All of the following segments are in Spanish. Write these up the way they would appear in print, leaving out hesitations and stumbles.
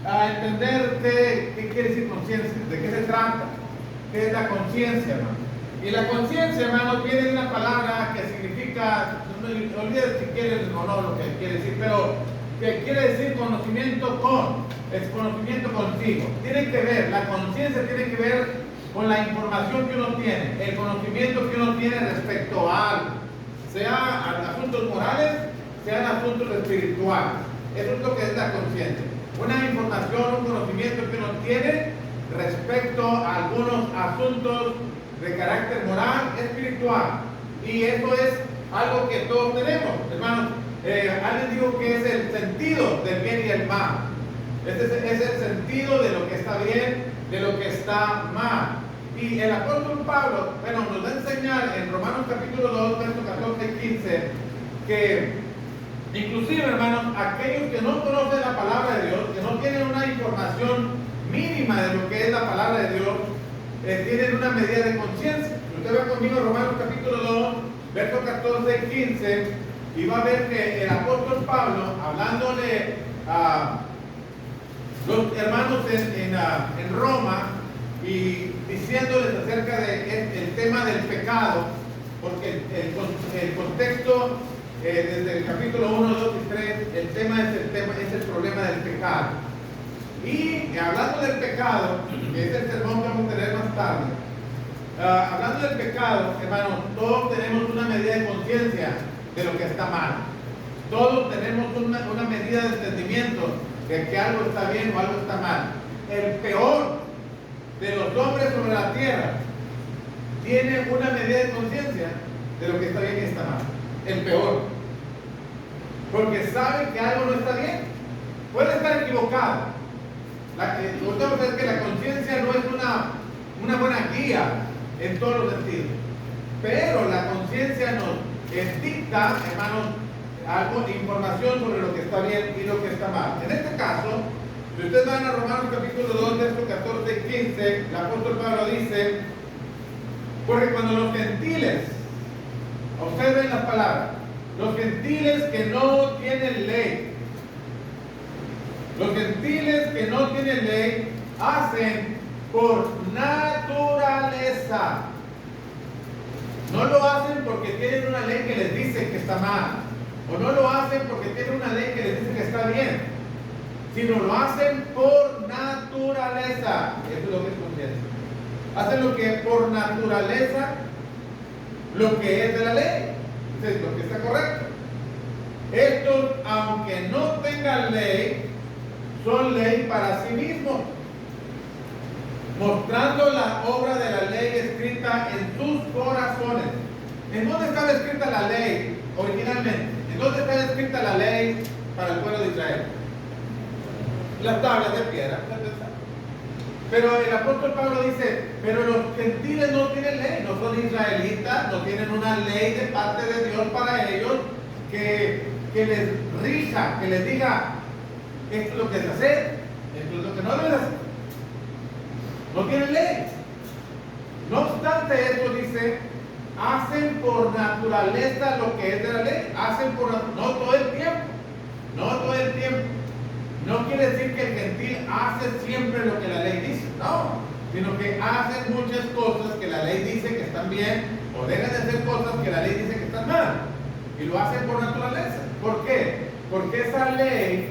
a entender qué quiere decir conciencia, de qué se trata, qué es la conciencia, hermano. Y la conciencia, hermano, viene de una palabra que significa, no olvides si quieres o no lo que quiere decir, pero que quiere decir conocimiento con, es conocimiento contigo. Tiene que ver, la conciencia tiene que ver con la información que uno tiene, el conocimiento que uno tiene respecto a algo, sea asuntos morales, sean asuntos espirituales. Eso es lo que es la conciencia. Una información, un conocimiento que uno tiene respecto a algunos asuntos de carácter moral, espiritual. Y eso es algo que todos tenemos, hermanos. Alguien dijo que es el sentido del bien y el mal. Este es el sentido de lo que está bien, de lo que está mal. Y el apóstol Pablo, bueno, nos va a enseñar en Romanos capítulo 2, versos 14 y 15, que inclusive, hermanos, aquellos que no conocen la palabra de Dios, que no tienen una información mínima de lo que es la palabra de Dios, tienen una medida de conciencia. Usted va conmigo a Romanos capítulo 2, versos 14 y 15, y va a ver que el apóstol Pablo, hablándole a los hermanos en Roma, y diciéndoles acerca del tema del pecado, porque el contexto desde el capítulo 1, 2 y 3, el tema es el problema del pecado. Y hablando del pecado, que es el sermón que vamos a tener más tarde, hablando del pecado, hermanos, todos tenemos una medida de conciencia de lo que está mal. Todos tenemos una medida de entendimiento de que algo está bien o algo está mal. El peor de los hombres sobre la tierra tiene una medida de conciencia de lo que está bien y está mal. El peor. Porque sabe que algo no está bien. Puede estar equivocado. Nosotros sabemos que la conciencia no es una buena guía en todos los sentidos. Pero la conciencia nos dicta, hermanos, algo de información sobre lo que está bien y lo que está mal. En este caso, si ustedes van a Romanos capítulo 2, versos 14 y 15, el apóstol Pablo dice, porque cuando los gentiles, observen las palabras, los gentiles que no tienen ley, los gentiles que no tienen ley, hacen por naturaleza. No lo hacen porque tienen una ley que les dice que está mal, o no lo hacen porque tienen una ley que les dice que está bien, sino lo hacen por naturaleza. Eso es lo que es conciencia. Hacen lo que por naturaleza, lo que es de la ley, es lo que está correcto. Estos, aunque no tengan ley, son ley para sí mismos, mostrando la obra de la ley escrita en sus corazones. ¿En dónde estaba escrita la ley originalmente? ¿En dónde estaba escrita la ley para el pueblo de Israel? Las tablas de piedra. Pero el apóstol Pablo dice, pero los gentiles no tienen ley, no son israelitas, no tienen una ley de parte de Dios para ellos que les rija, que les diga, esto es lo que es hacer, esto es lo que no debes hacer. No tienen ley. No obstante eso, dice, hacen por naturaleza lo que es de la ley. Hacen por no todo el tiempo. No todo el tiempo. No quiere decir que el gentil hace siempre lo que la ley dice. No. Sino que hacen muchas cosas que la ley dice que están bien, o dejan de hacer cosas que la ley dice que están mal. Y lo hacen por naturaleza. ¿Por qué? Porque esa ley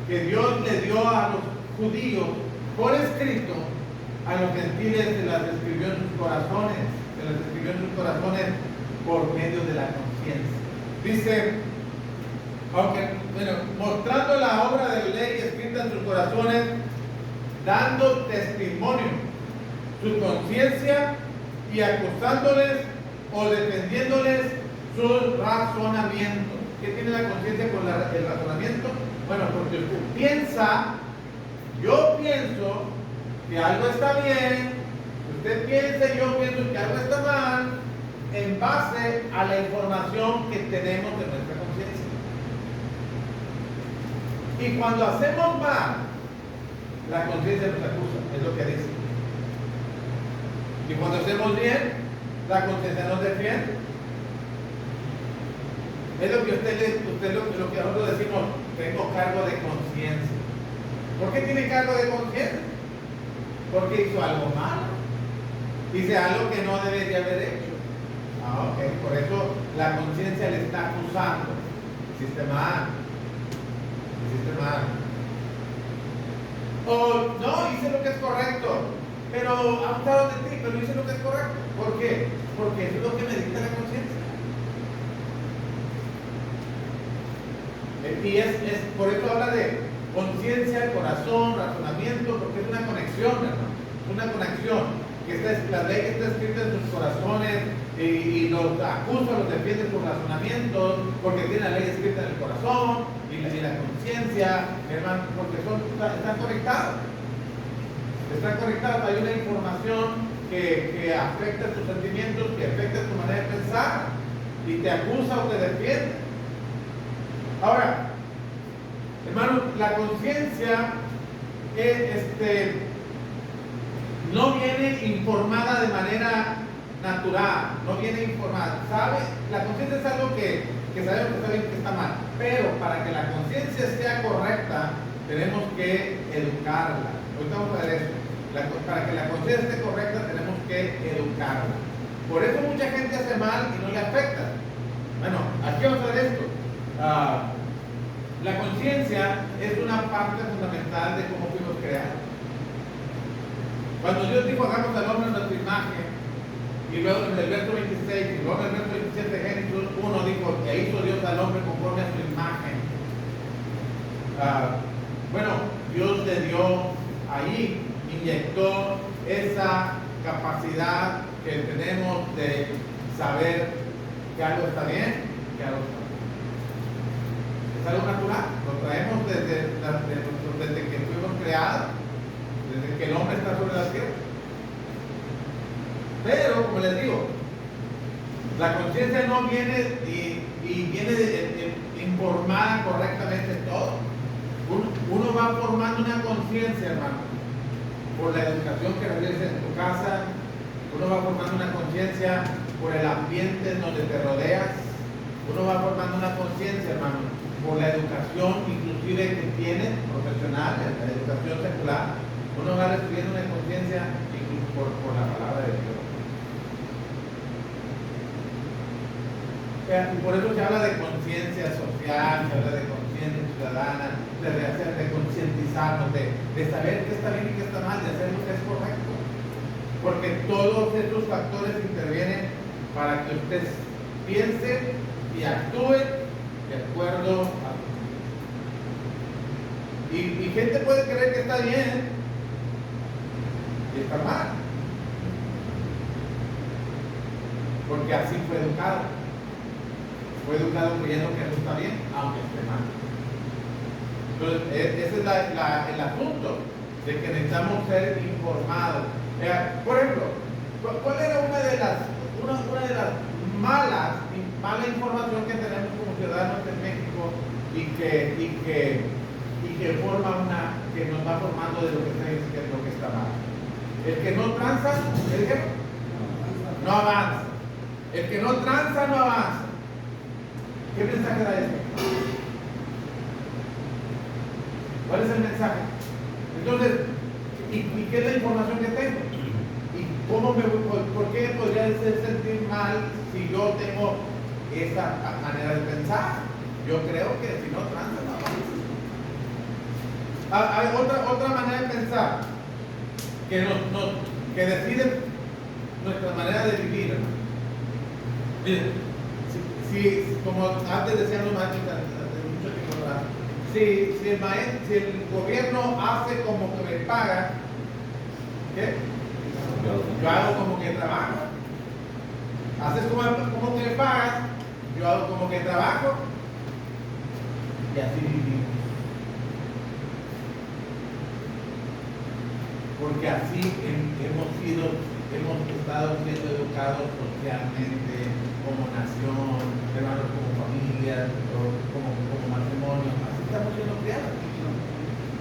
que Dios le dio a los judíos por escrito, a los gentiles se las escribió en sus corazones, por medio de la conciencia. Dice, mostrando la obra de la ley escrita en sus corazones, dando testimonio, su conciencia, y acusándoles o defendiéndoles sus razonamientos. ¿Qué tiene la conciencia con el razonamiento? Bueno, porque usted piensa, yo pienso que algo está bien, usted piensa y yo pienso que algo está mal, en base a la información que tenemos de nuestra conciencia. Y cuando hacemos mal, la conciencia nos acusa, es lo que dice. Y cuando hacemos bien, la conciencia nos defiende. Es lo que lo que nosotros decimos, tengo cargo de conciencia. ¿Por qué tiene cargo de conciencia? Porque hizo algo malo. Dice algo que no debería haber hecho. Ok. Por eso la conciencia le está acusando. Hiciste mal. Hiciste mal. O no, hice lo que es correcto. Pero abusaron de ti, pero hice lo que es correcto. ¿Por qué? Porque eso es lo que me dicta la conciencia. Y por eso habla de conciencia, corazón, razonamiento, porque es una conexión, hermano. Es una conexión. La ley que está escrita en sus corazones y los acusa, los defiende sus razonamientos, porque tiene la ley escrita en el corazón y la conciencia, hermano, porque están conectados. Están conectados. Hay una información que afecta tus sentimientos, que afecta tu manera de pensar, y te acusa o te defiende. Ahora, hermano, la conciencia no viene informada de manera natural, no viene informada. ¿Sabe? La conciencia es algo que sabemos que está bien, que está mal, pero para que la conciencia sea correcta, tenemos que educarla. Ahorita vamos a ver eso. Para que la conciencia esté correcta, tenemos que educarla. Por eso mucha gente hace mal y no le afecta. Bueno, aquí vamos a ver esto. La conciencia es una parte fundamental de cómo fuimos creados. Cuando Dios dijo hagamos al hombre en nuestra imagen, y luego en el verso 26 y luego en el verso 27 de Génesis 1 dijo que hizo Dios al hombre conforme a su imagen. Bueno, Dios le dio ahí, inyectó esa capacidad que tenemos de saber que algo está bien, que algo está mal. Es algo natural, lo traemos desde que fuimos creados, desde que el hombre está sobre la tierra. Pero, como les digo, la conciencia no viene y viene informada correctamente todo. Uno va formando una conciencia, hermano, por la educación que recibes en tu casa. Uno va formando una conciencia por el ambiente en donde te rodeas. Uno va formando una conciencia, hermano, por la educación inclusive que tiene profesional, la educación secular. Uno va recibiendo una conciencia incluso por la palabra de Dios. Y por eso se habla de conciencia social, se habla de conciencia ciudadana, de concientizarnos, de saber qué está bien y qué está mal, de hacer lo que es correcto. Porque todos estos factores intervienen para que usted piense y actúe de acuerdo a su vida. Y gente puede creer que está bien y está mal, porque así fue educado. Fue educado creyendo que eso está bien, aunque esté mal. Entonces, ese es el asunto de que necesitamos ser informados. Por ejemplo, ¿cuál era una de las mala información que tenemos como ciudadanos en México y que forma que nos va formando de lo que está bien y lo que está mal? El que no tranza, no avanza. El que no tranza, no avanza. ¿Qué mensaje da esto? ¿Cuál es el mensaje? Entonces, ¿y qué es la información que tengo? ¿Y por qué podría sentir mal si yo tengo esa manera de pensar? Yo creo que si no transa, no avanza. Hay otra manera de pensar que decide nuestra manera de vivir. Miren, si, como antes decían los maestros hace mucho tiempo atrás, si el gobierno hace como que me paga, ¿qué? Yo hago como que trabajo. Haces como que me pagas, yo hago como que trabajo, y así vivimos. Porque así hemos estado siendo educados socialmente, como nación, hermanos, como familia, como matrimonio. Así estamos siendo criados.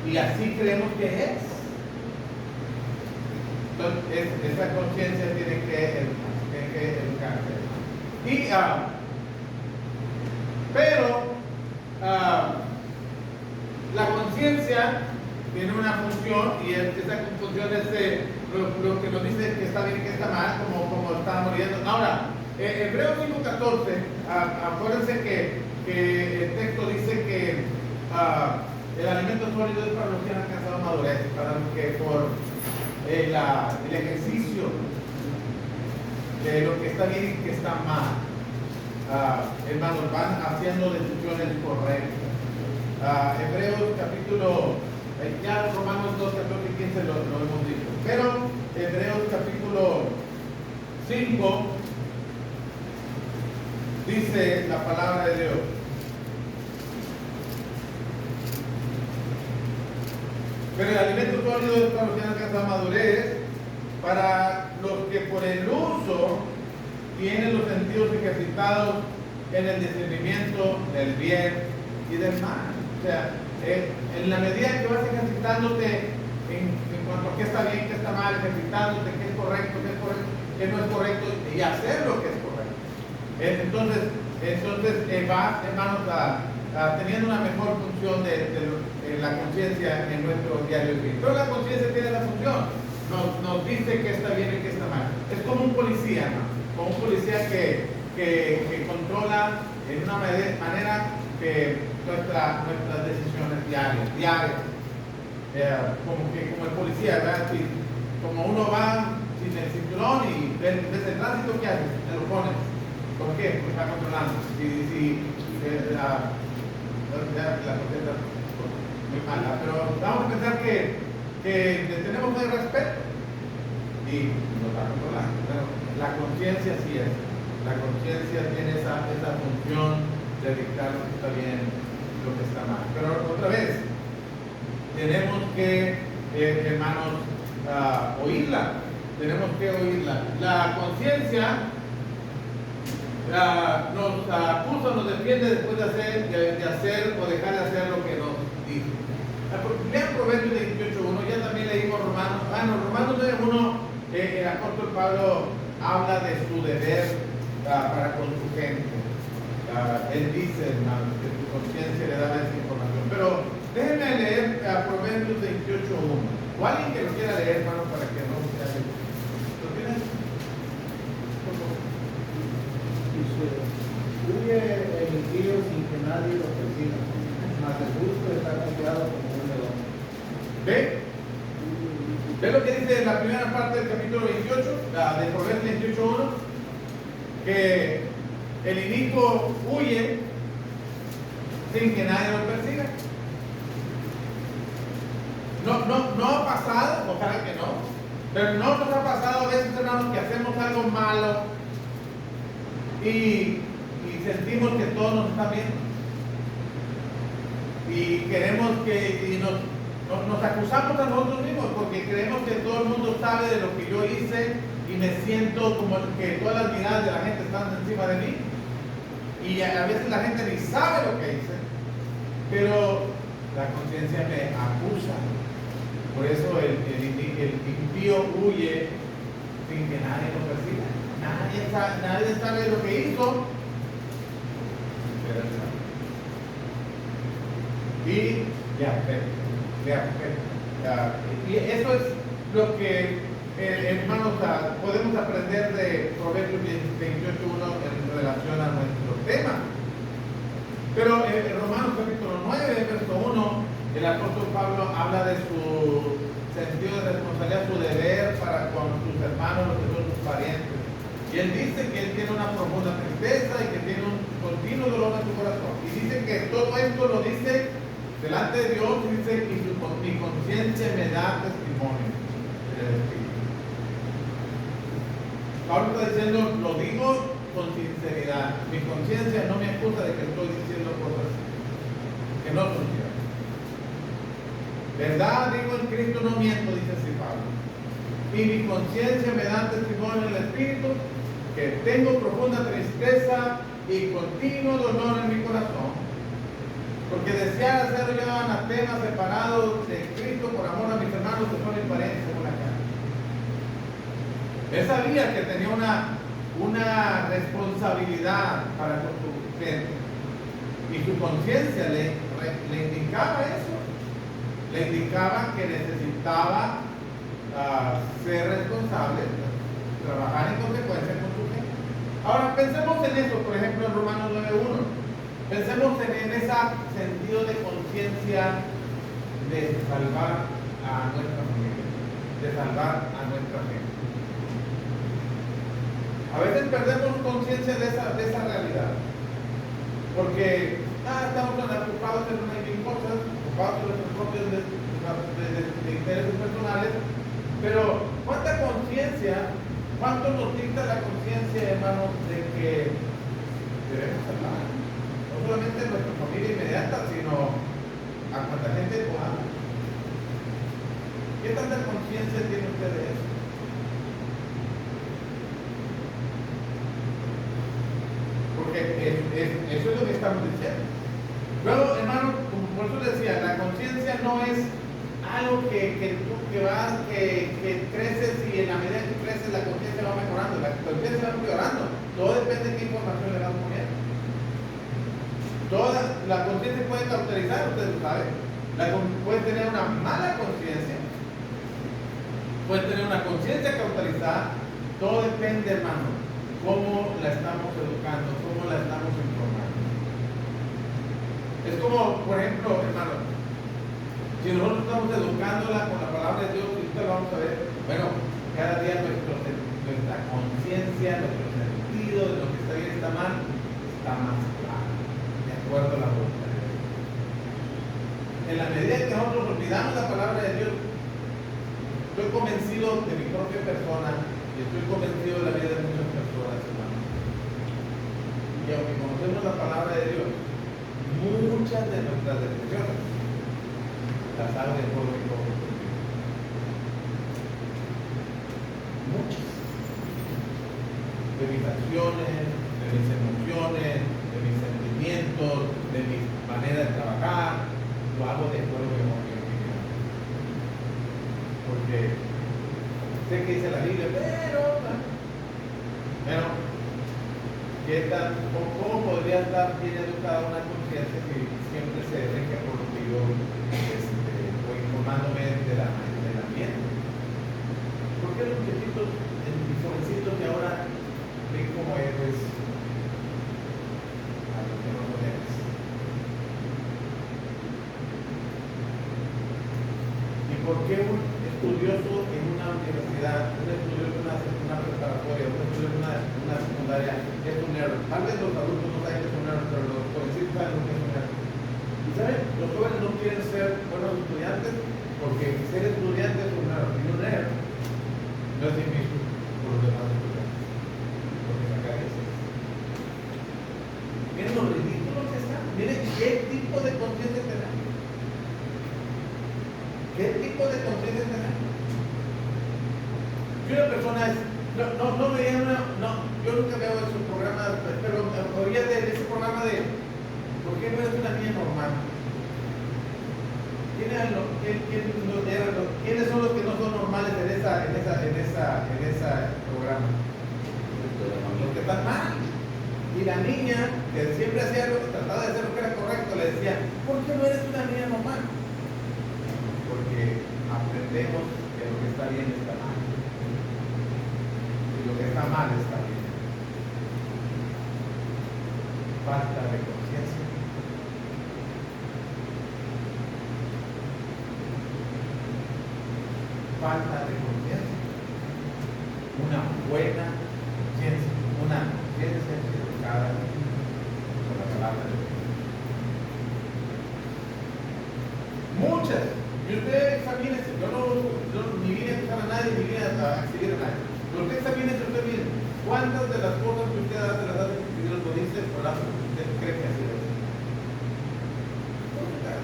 Y así creemos que es. Entonces, esa conciencia tiene que educarse. Pero la conciencia tiene una función y esa función es lo que nos dice que está bien y que está mal, como estábamos leyendo. Ahora, Hebreos 5:14, acuérdense que el texto dice que el alimento sólido es para los que han alcanzado madurez, para los que por el ejercicio de lo que está bien y que está mal, hermanos, van haciendo decisiones correctas. Hebreos capítulo, ya Romanos 2, 14 y 15 lo hemos dicho, pero Hebreos capítulo 5 dice la palabra de Dios. Pero el alimento sólido es para los que han alcanzado madurez, para los que por el uso tienen los sentidos ejercitados en el discernimiento del bien y del mal. O sea, en la medida que vas ejercitándote en cuanto a qué está bien, qué está mal, ejercitándote qué es correcto, qué no es correcto, y hacer lo que es correcto. Entonces va, hermanos, teniendo una mejor función de la conciencia en nuestro diario vivir. Pero la conciencia tiene la función, nos dice que está bien y que está mal. Es como un policía, ¿no? Como un policía que controla en una manera que nuestras decisiones diarias. Como el policía, ¿verdad? Como uno va sin el cinturón y ves el tránsito, ¿qué haces? Te lo pones. ¿Por qué? Porque está controlando. La conciencia muy mala, pero vamos a pensar que tenemos el respeto y nos va controlando. Pero la conciencia sí es. La conciencia tiene esa función de dictar lo que está bien, lo que está mal. Pero otra vez, tenemos que, hermanos, oírla. Tenemos que oírla. La conciencia nos acusa, nos defiende después de hacer o dejar de hacer lo que nos dice. Lean Proverbios 28:1, ya también leímos Romanos. Romanos 9:1, el apóstol Pablo habla de su deber para con su gente. Él dice, hermanos, que su conciencia le da esa información. Pero déjenme leer Proverbios 28:1. O alguien que lo quiera leer, hermano, para que no se haga. ¿Lo tienes? Por favor. Huye el impío sin que nadie lo persiga, mas el justo está confiado como un león. ¿Ve? ¿Ve lo que dice en la primera parte del capítulo 28, de Proverbios 28:1? Que el inicuo huye sin que nadie lo persiga. No ha pasado, ojalá que no, pero no nos ha pasado a veces, hermanos, que hacemos algo malo y sentimos que todo nos está viendo y queremos que nos acusamos a nosotros mismos porque creemos que todo el mundo sabe de lo que yo hice y me siento como que todas las miradas de la gente están encima de mí y a veces la gente ni sabe lo que hice, pero la conciencia me acusa. Por eso el impío huye sin que nadie lo persiga. Nadie sabe lo que hizo. Y y eso es lo que, hermanos, podemos aprender de Proverbios 28:1 en relación a nuestro tema. Pero en Romanos capítulo 9, verso 1, el apóstol Pablo habla de su sentido de responsabilidad, su deber para con sus hermanos, los que son sus parientes. Y él dice que él tiene una profunda tristeza y que tiene un continuo dolor en su corazón. Y dice que todo esto lo dice delante de Dios, y dice, mi conciencia me da testimonio del Espíritu. Pablo está diciendo, lo digo con sinceridad. Mi conciencia no me acusa de que estoy diciendo cosas que no son ciertas. Verdad digo en Cristo, no miento, dice así Pablo. Y mi conciencia me da testimonio en el Espíritu que tengo profunda tristeza y continuo dolor en mi corazón, porque deseara ser yo anatema, separado de Cristo por amor a mis hermanos que son mis parientes según la carne. Él sabía que tenía una responsabilidad para con su gente y su conciencia le indicaba eso. le indicaba que necesitaba ser responsable, trabajar en consecuencia con su gente. Ahora pensemos en eso, por ejemplo en Romanos 9:1. Pensemos en ese sentido de conciencia de salvar a nuestra familia, de salvar a nuestra gente. A veces perdemos conciencia de esa realidad, porque estamos ocupados en una mil cosas, ocupados en nuestros propios de intereses personales, pero ¿cuánta conciencia, cuánto nos dicta la conciencia, hermanos, de que debemos salvar? No solamente a nuestra familia inmediata, sino a cuanta gente podamos. ¿Qué tanta conciencia tiene usted de eso? Porque eso es lo que estamos diciendo. Luego, hermano, por eso decía, la conciencia no es algo que creces y en la medida que creces la conciencia va mejorando, la conciencia va empeorando. Todo depende de qué información le das poniendo. La conciencia puede cauterizar, ustedes lo saben. Puede tener una mala conciencia, puede tener una conciencia cauterizada. Todo depende, hermano, cómo la estamos educando, cómo la estamos informando. Es como, por ejemplo, hermano, si nosotros estamos educándola con la palabra de Dios, y lo vamos a ver, bueno, cada día nuestra conciencia, nuestro sentido de lo que está bien y está mal, está más claro, de acuerdo a la voluntad de Dios. En la medida que nosotros olvidamos la palabra de Dios, estoy convencido de mi propia persona y estoy convencido de la vida de muchas personas, hermanos. Y aunque conocemos la palabra de Dios, muchas de nuestras decisiones las hago de acuerdo a mi muchas de mis acciones, de mis emociones, de mis sentimientos, de mi manera de trabajar, lo hago de acuerdo a mi opinión. Porque sé que dice la Biblia, pero ¿cómo podría estar bien educada una conciencia que siempre se rige por lo que yo voy informándome del ambiente? ¿Por qué los muchachitos, mis jovencitos que ahora ven como héroes a los que no son héroes? ¿Y por qué un estudioso en una universidad, un estudioso en una preparatoria, un estudioso en una secundaria es un nerd? Tal vez los adultos no saben que es un nerd, pero los jovencitos saben lo que es un nerd. ¿Y saben? Los jóvenes no quieren ser buenos estudiantes porque ser estudiante es un nerd, y un nerd no es difícil por los demás estudiantes, porque sacar eso. Miren lo ridículo que está, miren qué tipo de conciencia tenemos. ¿Qué tipo de conciencia tenemos? Si una persona es, no veía yo nunca veo esos programas, pero oía de ese programa de ¿por qué no eres una niña normal? ¿Quiénes son los que no son normales en ese programa? Los que están mal. Y la niña, que siempre hacía lo que trataba de hacer lo que era correcto, le decía, ¿por qué no eres una niña normal? Porque aprendemos que lo que está bien está mal. Y lo que está mal está bien. Falta de conciencia. Falta de conciencia. Una buena conciencia. Una conciencia educada con la palabra de Dios. Muchas. Y usted examínese. Yo ni vine a acusar a nadie, ni vine a exhibir a nadie. Pero usted examínese, usted mire. ¿Cuántas de las cosas que usted hace las hace porque Dios lo dice o las hace porque usted cree que así es?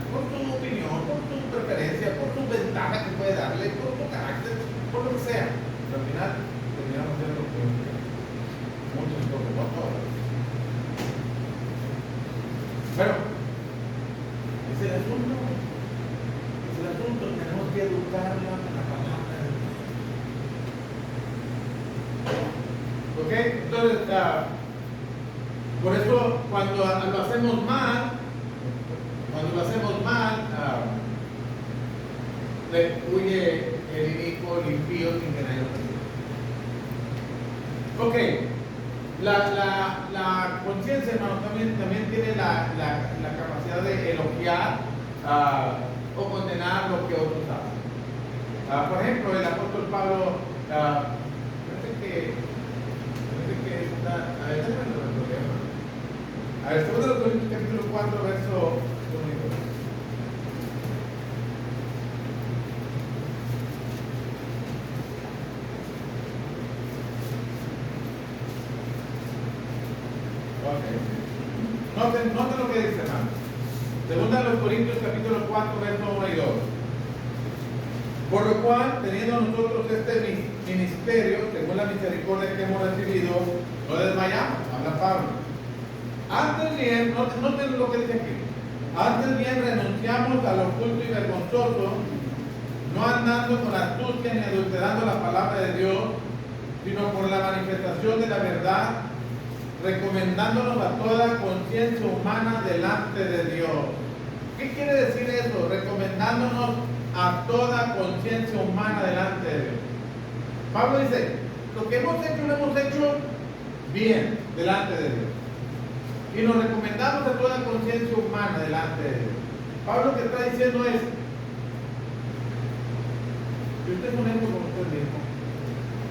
Por tu opinión, por tu preferencia, por tu ventaja que puede darle, por tu carácter, por lo que sea. Pero al final terminamos haciendo lo que Dios quiere. Muchas cosas, no todas. Pero, es el asunto. Es el asunto. Tenemos que educarla con la palabra de Dios. ¿Ok? Entonces, por eso cuando lo hacemos mal, le huye el inicuo, el impío, sin que nadie lo persiga. Ok, la conciencia, hermano, también tiene la capacidad de elogiar o condenar lo que otros hacen. Por ejemplo, el apóstol Pablo, parece que está, a ver, déjame lo problema. A ver, 2 Corintios capítulo 4, verso 1. Noten lo que dice, hermano. 2 Corintios capítulo 4, verso 1 y 2. Por lo cual, teniendo nosotros este ministerio, según la misericordia que hemos recibido, no desmayamos, habla Pablo. Antes bien, noten lo que dice aquí. Antes bien renunciamos a lo oculto y vergonzoso, no andando con astucia ni adulterando la palabra de Dios, sino por la manifestación de la verdad, recomendándonos a toda conciencia humana delante de Dios. ¿Qué quiere decir eso? Recomendándonos a toda conciencia humana delante de Dios. Pablo dice, lo que hemos hecho lo hemos hecho bien delante de Dios. Y nos recomendamos a toda conciencia humana delante de Dios. Pablo lo que está diciendo es, si usted es honesto con usted mismo,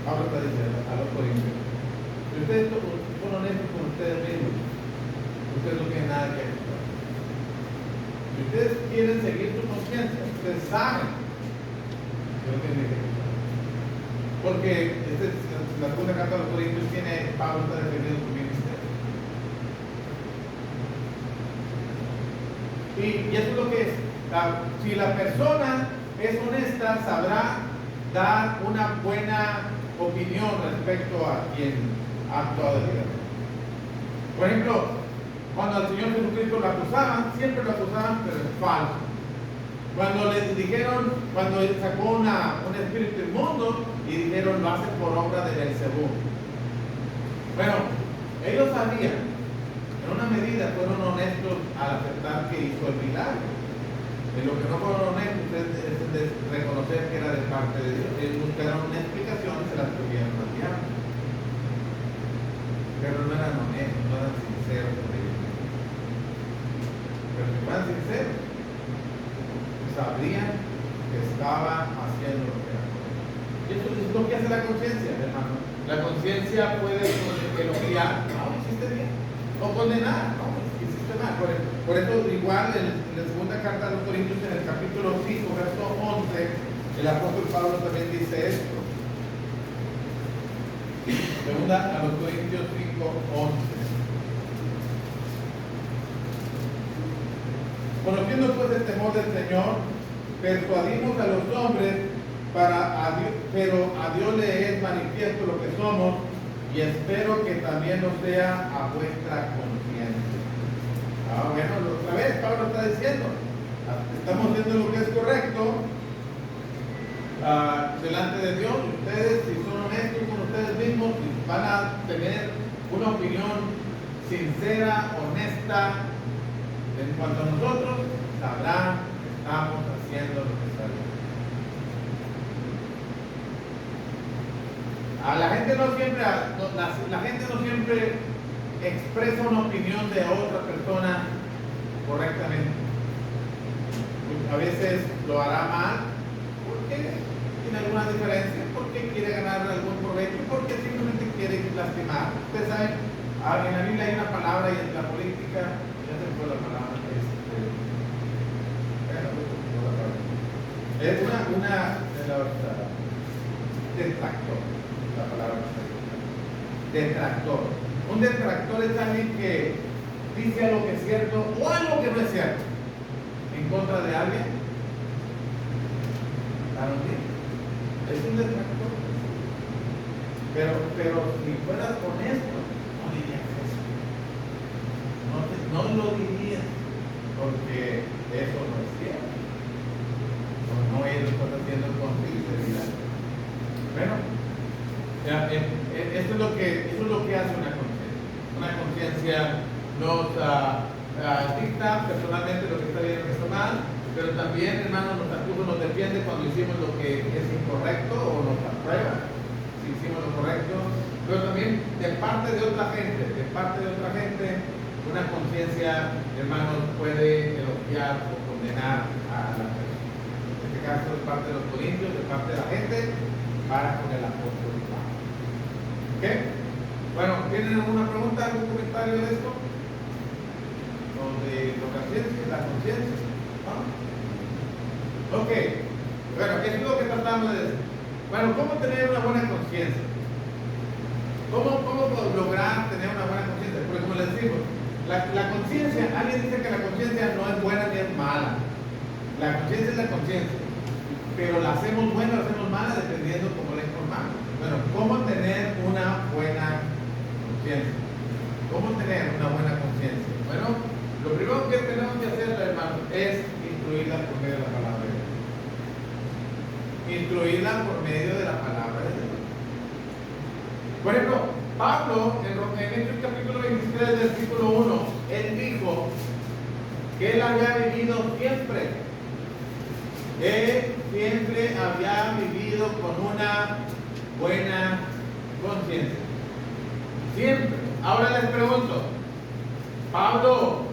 Pablo está diciendo a los corintios, si ustedes son honestos con ustedes mismos, ustedes no tienen nada que hacer. Si ustedes quieren seguir su conciencia, ustedes saben lo que tienen que hacer. Porque la segunda carta de los Corintios tiene, Pablo está defendiendo su ministerio. Y eso es lo que es. Si la persona es honesta, sabrá dar una buena opinión respecto a quien ha actuado de verdad. Por ejemplo, cuando al Señor Jesucristo lo acusaban, siempre lo acusaban, pero es falso. Cuando les dijeron, cuando él sacó un espíritu inmundo y dijeron lo hace por obra de Beelzebú. Bueno, ellos sabían, en una medida fueron honestos al aceptar que hizo el milagro. En lo que no fueron honestos es de reconocer que era de parte de Dios. Ellos buscaron una explicación y se la tuvieron al diablo. Pero no eran honestos, no eran sinceros con ellos. Pero si fueran sinceros, sabrían que estaba haciendo lo que era correcto. Y eso es lo que hace la conciencia, hermano. La conciencia puede elogiar, no, hiciste bien, o condenar, no, hiciste mal. Por eso, igual en la segunda carta de los Corintios, en el capítulo 5, verso 11, el apóstol Pablo también dice esto. Segunda a los Corintios 5, 11. Conociendo pues el temor del Señor, persuadimos a los hombres, pero a Dios le es manifiesto lo que somos, y espero que también lo sea a vuestra conciencia. Bueno, otra vez Pablo está diciendo, estamos haciendo lo que es correcto delante de Dios. Ustedes, si son honestos con ustedes mismos, van a tener una opinión sincera, honesta, en cuanto a nosotros, sabrán que estamos haciendo lo que está bien. La gente no siempre expresa una opinión de otra persona correctamente. A veces lo hará mal porque tiene alguna diferencia, porque quiere ganar algún provecho, porque simplemente quiere lastimar. Ustedes saben, en la Biblia hay una palabra y en la política, ya se fue la palabra, es una de los detractor, la palabra detractor. Un detractor es alguien que dice algo que es cierto o algo que no es cierto en contra de alguien. ¿Claro? Es un detractor. Pero si fueras honesto, no dirías eso. No lo dirías, porque eso no es cierto. No ellos están haciendo con sinceridad. Bueno, eso es lo que hace una conciencia. Una conciencia nos dicta personalmente lo que está bien y lo que está mal, pero también, hermano, nos acusa nos defiende cuando hicimos lo que es incorrecto o nos aprueba si hicimos lo correcto, pero también de parte de otra gente, una conciencia, hermanos, puede elogiar o condenar a la persona. En este caso, de parte de los corintios, de parte de la gente, para con el apóstol Pablo. ¿Ok? Bueno, ¿tienen alguna pregunta, algún comentario de esto? ¿O de la conciencia? ¿No? Ok. Bueno, ¿qué es lo que tratamos de decir? Bueno, ¿cómo tener una buena conciencia? ¿Cómo lograr tener una buena conciencia? Porque como les digo, la conciencia, alguien dice que la conciencia no es buena ni es mala. La conciencia es la conciencia, pero la hacemos buena o la hacemos mala dependiendo cómo la informamos. Bueno, ¿cómo tener una buena conciencia? ¿Cómo tener una buena conciencia? Bueno, lo primero que tenemos que hacer, hermanos, es instruirla por medio de la palabra de Dios. Instruirla por medio de la palabra de Dios. Por ejemplo, Pablo, en el capítulo 23, versículo 1, él dijo que él había vivido siempre. Él siempre había vivido con una buena conciencia. Siempre. Ahora les pregunto, Pablo,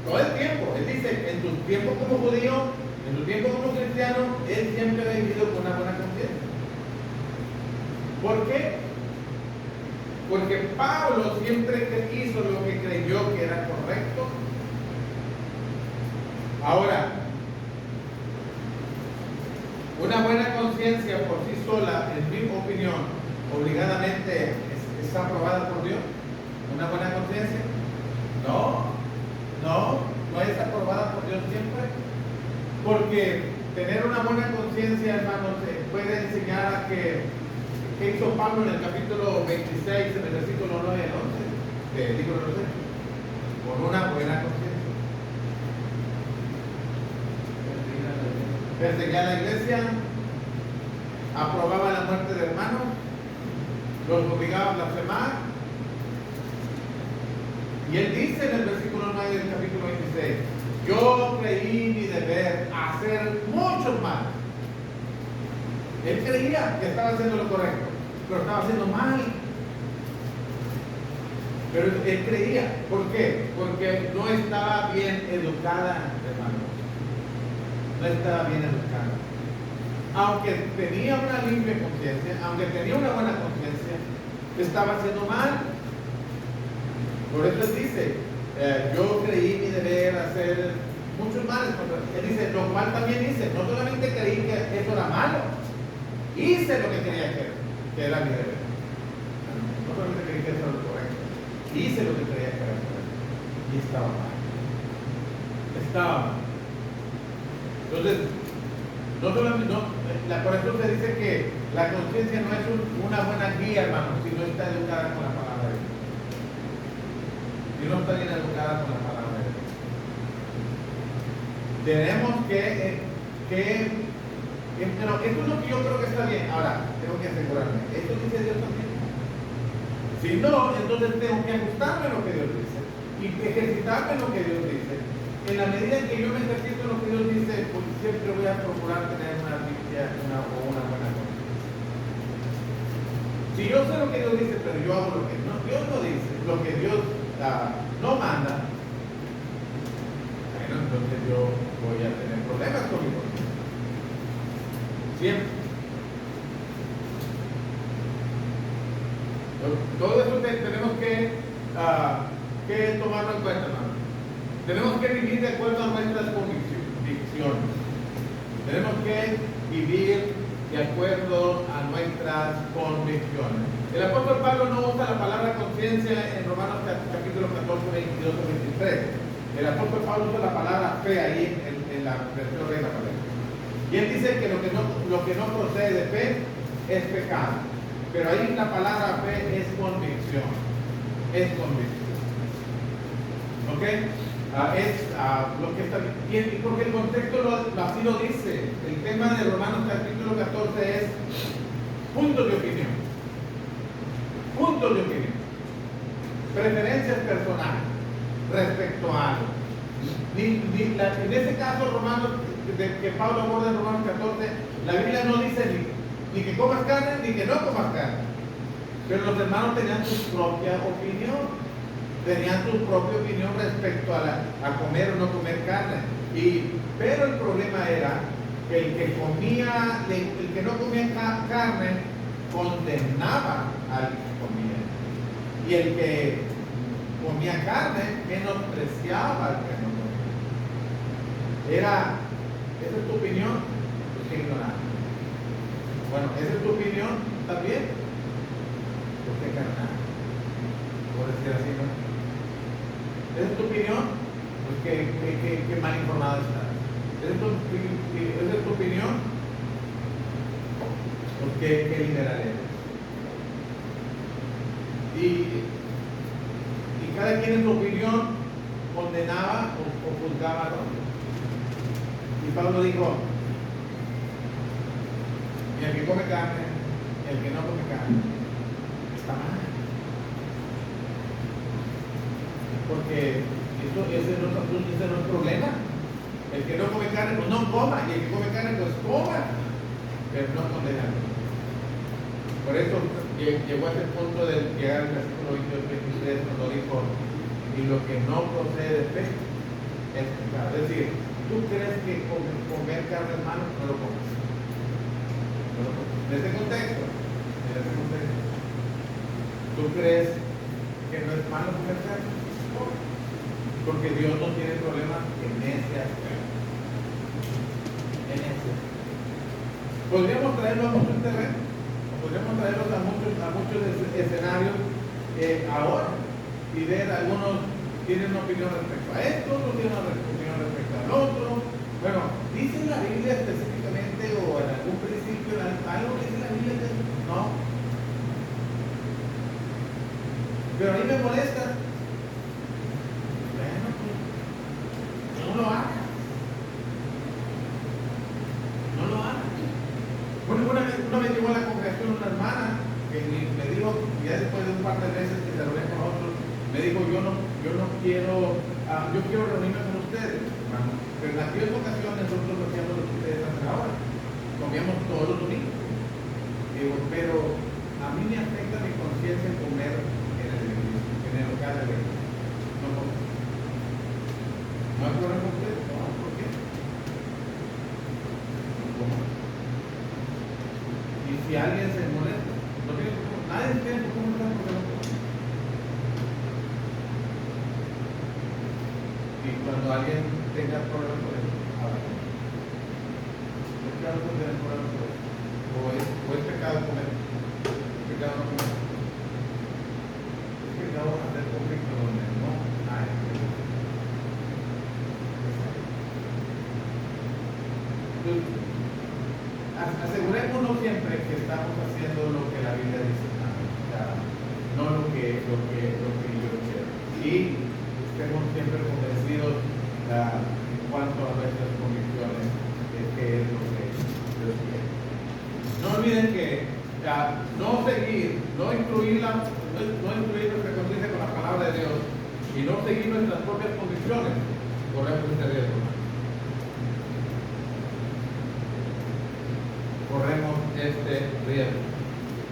todo el tiempo, él dice, en tu tiempo como judío, en tu tiempo como cristiano, él siempre había vivido con una buena conciencia. ¿Por qué? Porque Pablo siempre hizo lo que creyó que era correcto. Ahora, una buena conciencia por sí sola, en mi opinión, obligadamente es aprobada por Dios. ¿Una buena conciencia? No es aprobada por Dios siempre. Porque tener una buena conciencia, hermanos, puede enseñar a que hizo Pablo en el capítulo 26, en el versículo 9 y 11 del libro de los Hechos, con una buena conciencia. Perseguía a la iglesia, aprobaba la muerte de hermanos, los obligaba a blasfemar. Y él dice en el versículo 9 del capítulo 26, yo creí mi deber hacer muchos males. Él creía que estaba haciendo lo correcto, pero estaba haciendo mal. Pero él creía. ¿Por qué? Porque no estaba bien educada, hermanos. No estaba bien educada. Aunque tenía una limpia conciencia, aunque tenía una buena conciencia, estaba haciendo mal. Por eso él dice, yo creí mi deber hacer muchos males. Él dice, lo cual también hice. No solamente creí que eso era malo, hice lo que quería hacer, que era mi deber. No solamente creí que eso era lo correcto, hice lo que creía que era correcto. Y estaba mal. Estaba mal. Entonces, no solamente, por eso se dice que la conciencia no es una buena guía, hermano, si no está educada con la palabra de Dios. Si no está bien educada con la palabra de Dios. Tenemos pero esto es lo que yo creo que está bien. Ahora, tengo que asegurarme. ¿Esto dice Dios también? Si no, entonces tengo que ajustarme a lo que Dios dice y ejercitarme en lo que Dios dice. En la medida en que yo me ejercito en lo que Dios dice, pues siempre voy a procurar tener una limpia o una buena conciencia. Si yo sé lo que Dios dice, pero yo hago lo que Dios no dice, lo que Dios no manda, bueno, entonces yo voy a tener problemas con mi conciencia. Siempre. Todo eso tenemos que tomarlo en cuenta, hermano. Tenemos que vivir de acuerdo a nuestras convicciones. Tenemos que vivir de acuerdo a nuestras convicciones. El apóstol Pablo no usa la palabra conciencia en Romanos capítulo 14, 22 o 23. El apóstol Pablo usa la palabra fe ahí en la versión Reina Valera. Y él dice que lo que no procede de fe es pecado. Pero ahí la palabra fe es convicción. Es convicción. ¿Ok? Lo que está bien. Y porque el contexto así lo dice. El tema de Romanos capítulo 14 es puntos de opinión. Puntos de opinión. Preferencias personales respecto a algo. En este caso, Romanos que Pablo aborda en Romanos 14, la Biblia no dice ni que comas carne ni que no comas carne. Pero los hermanos tenían su propia opinión. Tenían su propia opinión respecto a comer o no comer carne. Pero el problema era que el que no comía carne condenaba al que comía. Y el que comía carne menospreciaba al que no comía. ¿Esa es tu opinión? Pues qué ignorante. Bueno, esa es tu opinión también. Pues qué carnal. Por decir así, ¿no? ¿Esa es tu opinión? Pues qué mal informado estás. ¿Esa es tu opinión? Pues qué liberal eres. Y cada quien en su opinión condenaba o juzgaba al otro. Y Pablo dijo, y el que come carne, el que no come carne, está mal. Porque ese no es el problema. El que no come carne, pues no coma, y el que come carne, pues coma, pero no condena. Por eso llegó a ese punto de llegar al versículo 22-23 cuando dijo, y lo que no procede de fe es pecado. Es decir, tú crees que comer carne, hermano, no lo comes. En ese contexto, ¿tú crees que no es malo comer carne? Porque Dios no tiene problemas en ese aspecto. En ese. Podríamos traerlo a muchos terrenos, podríamos traerlos a muchos escenarios ahora y ver algunos tienen una opinión respecto a esto, otros tienen una opinión respecto al otro. Bueno, ¿dice la Biblia específicamente o en algún principio algo que dice la Biblia? No. Pero a mí me molesta. Bueno, pues, no lo hagas. No lo hagas. Bueno, una vez llegó a la congregación una hermana que me dijo, ya después de un par de veces que se reuní con otros, me dijo, yo quiero reunirme con ustedes, hermano. Pero en aquellas ocasiones nosotros hacíamos lo que ustedes hacen ahora. Comíamos todos los domingos. Digo, pero a mí me afecta mi conciencia en comer en el local de la iglesia. No como. ¿No hay problema con ustedes? No, ¿por qué? No como. Y si alguien se molesta, no tiene que comer. Nadie tiene que comer porque no come. Y cuando alguien tenga problemas por eso, habla. ¿Es claro que tiene problemas por eso? ¿O es pecado comer? ¿Es pecado no comer? ¿Es pecado hacer conflicto donde no hay? Entonces, asegurémonos siempre que estamos haciendo lo que la Biblia dice, no lo que yo quiero. Y estemos siempre convencidos en cuanto a nuestras convicciones de qué es lo que Dios quiere. No olviden que no incluir nuestra conciencia con la palabra de Dios y no seguir nuestras propias convicciones, corremos este riesgo. Corremos este riesgo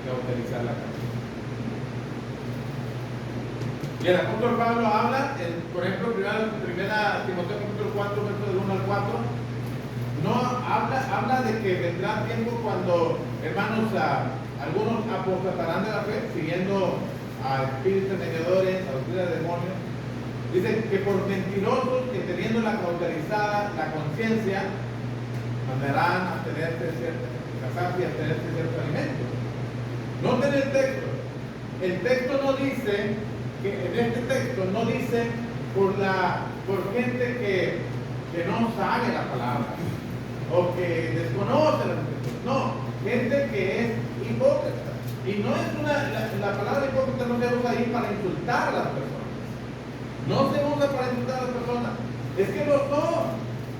de utilizar la carne. Y el apóstol Pablo habla, por ejemplo, primera Timoteo capítulo 4, versos del 1 al 4, no habla de que vendrá tiempo cuando, hermanos, algunos apostatarán de la fe, siguiendo a espíritus engañadores, a doctrinas de demonios. Dice que por mentirosos que teniendo la cauterizada la conciencia, mandarán a casarse y a tenerse ciertos alimentos. Noten el texto. El texto no dice, en este texto no dice por gente que no sabe la palabra o que desconoce las escrituras. No, gente que es hipócrita. Y no es la palabra hipócrita no se usa ahí para insultar a las personas. No se usa para insultar a las personas. Es que lo son.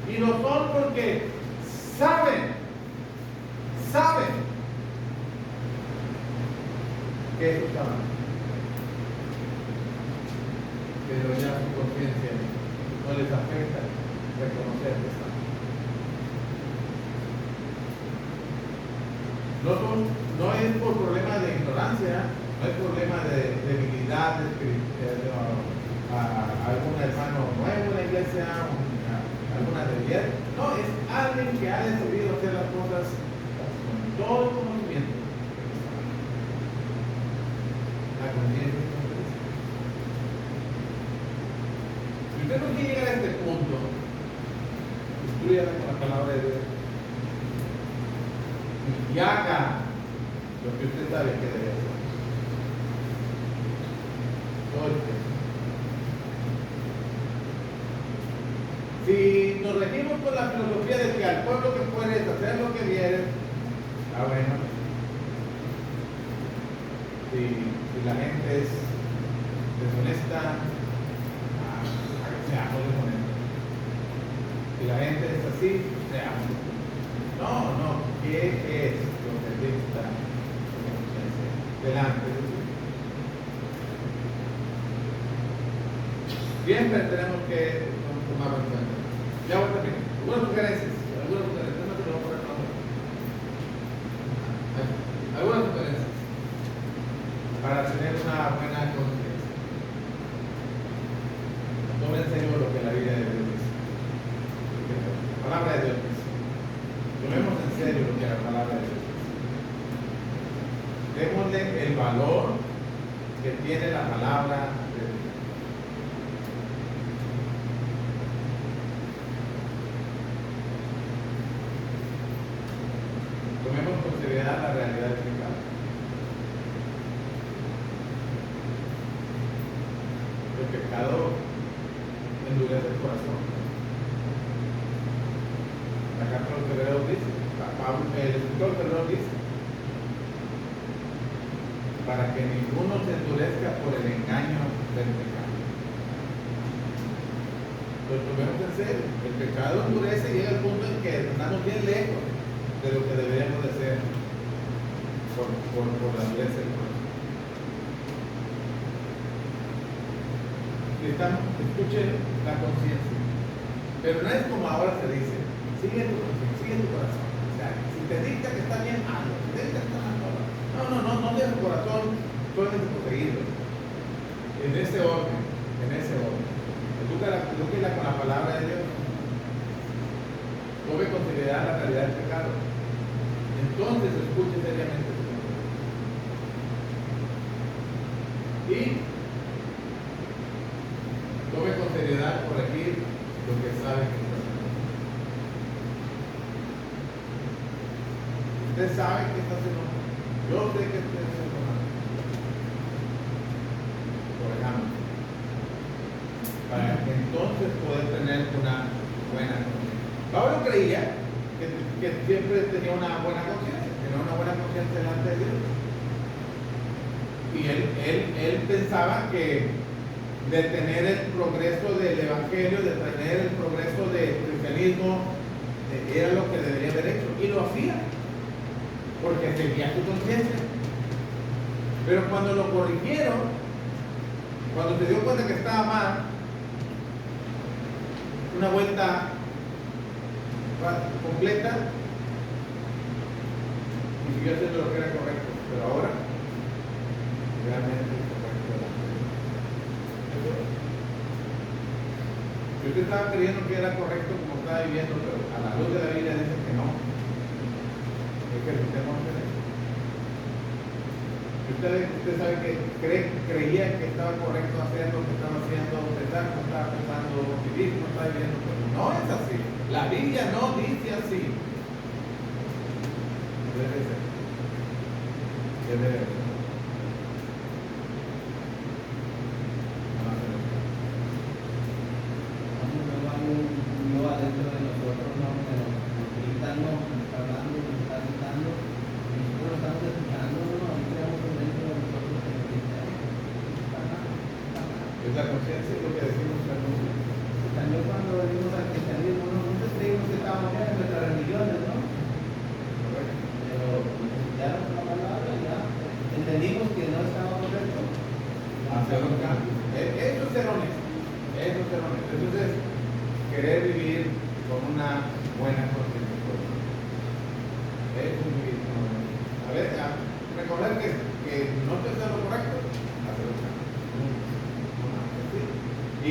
Y lo son porque saben que eso está mal. Pero ya su conciencia no les afecta reconocer que está mal. No es por problema de ignorancia, no es problema de debilidad, a algún hermano nuevo en la iglesia, alguna debilidad. No, es alguien que ha decidido hacer las cosas con todo el conocimiento. La conciencia. Si usted no quiere llegar a este punto, instrúyala con la palabra de Dios y haga lo que usted sabe que debe hacer. Todo el tiempo. Si nos regimos por la filosofía de que al pueblo que puedes hacer lo que vieres, bueno. Si la gente es deshonesta, seamos deshonestos. Si la gente es así, seamos. No, ¿qué es lo que dicta delante de Dios? Siempre tenemos que tomarlo en cuenta. Ya voy a terminar. Algunas sugerencias, no te lo voy a poner nombre. Algunas sugerencias para tener una buena conciencia. Tome en serio lo que la Biblia de Dios dice. La palabra de Dios dice. Tomemos en serio lo que la palabra de Dios dice. Démosle el valor que tiene la palabra de Dios. Tomemos con seriedad la realidad del pecado. El pecado endurece el corazón. La carta de los Hebreos dice, el escritor de Hebreos dice, para que ninguno se endurezca por el engaño del pecado. Lo tomemos en serio. El pecado endurece y llega al punto en que estamos bien lejos de lo que deberíamos de ser por la dureza del corazón. Escuchen la conciencia, pero no es como ahora se dice, sigue tu conciencia, sigue tu corazón. O sea, si te dicta que está bien, hazlo. Si te dicta que está mal, no dejes el corazón, puedes conseguirlo. En ese orden. Edúcala con la palabra de Dios. Tome considerar la realidad del pecado. Entonces escuche seriamente su conciencia. Y tome con seriedad corregir lo que sabe que está haciendo. Usted sabe que está haciendo mal. Yo sé que usted está haciendo mal. Correjamos. Para que entonces poder tener una buena conciencia. Pablo creía que siempre tenía una buena conciencia, delante de Dios. Y él pensaba que detener el progreso del evangelio, detener el progreso del cristianismo, era lo que debería haber hecho. Y lo hacía, porque seguía su conciencia. Pero cuando lo corrigieron, cuando se dio cuenta que estaba mal, una vuelta completa, y siguió haciendo lo que era correcto. Pero ahora, realmente es correcto. Si usted estaba creyendo que era correcto como estaba viviendo, pero a la luz de la Biblia dice que no, es que usted no cree. Usted sabe que creía que estaba correcto hacer lo que estaba haciendo, pensar como estaba pensando, vivir como estaba viviendo, pero no es así. La Biblia no dice así. Debe ser. Debe ser. No adentro de nosotros, no, pero nos gritan, nos está hablando, nos está gritando, nosotros lo estamos escuchando, no tenemos dentro de nosotros que nos grita. Es la conciencia, es lo que decimos en el mundo. También cuando venimos al cristianismo, nosotros creímos que estábamos bien en nuestras religiones, ¿no? Correcto. Pero ya la palabra, ya entendimos que no estaba correcto. Hacer un cambio. Eso es ser honesto. Eso es ser honesto. Entonces, querer vivir con una buena conciencia. Eso es vivir con una buena conciencia. ver que no te hace lo correcto, hazlo. Y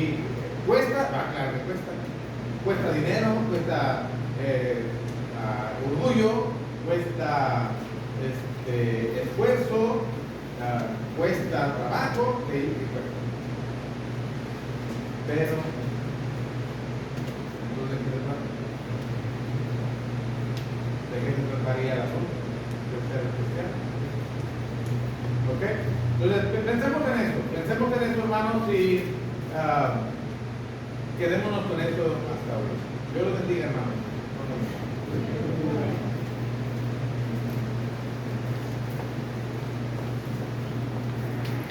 cuesta, claro que cuesta. Cuesta dinero, cuesta orgullo, cuesta esfuerzo, cuesta trabajo, y cuesta. Pero, entonces, ¿de qué se trataría la asunto? ¿De ser cristiano? ¿Ok? Entonces, pensemos en eso, hermanos, y quedémonos con esto hasta hoy. Dios los bendiga, hermanos.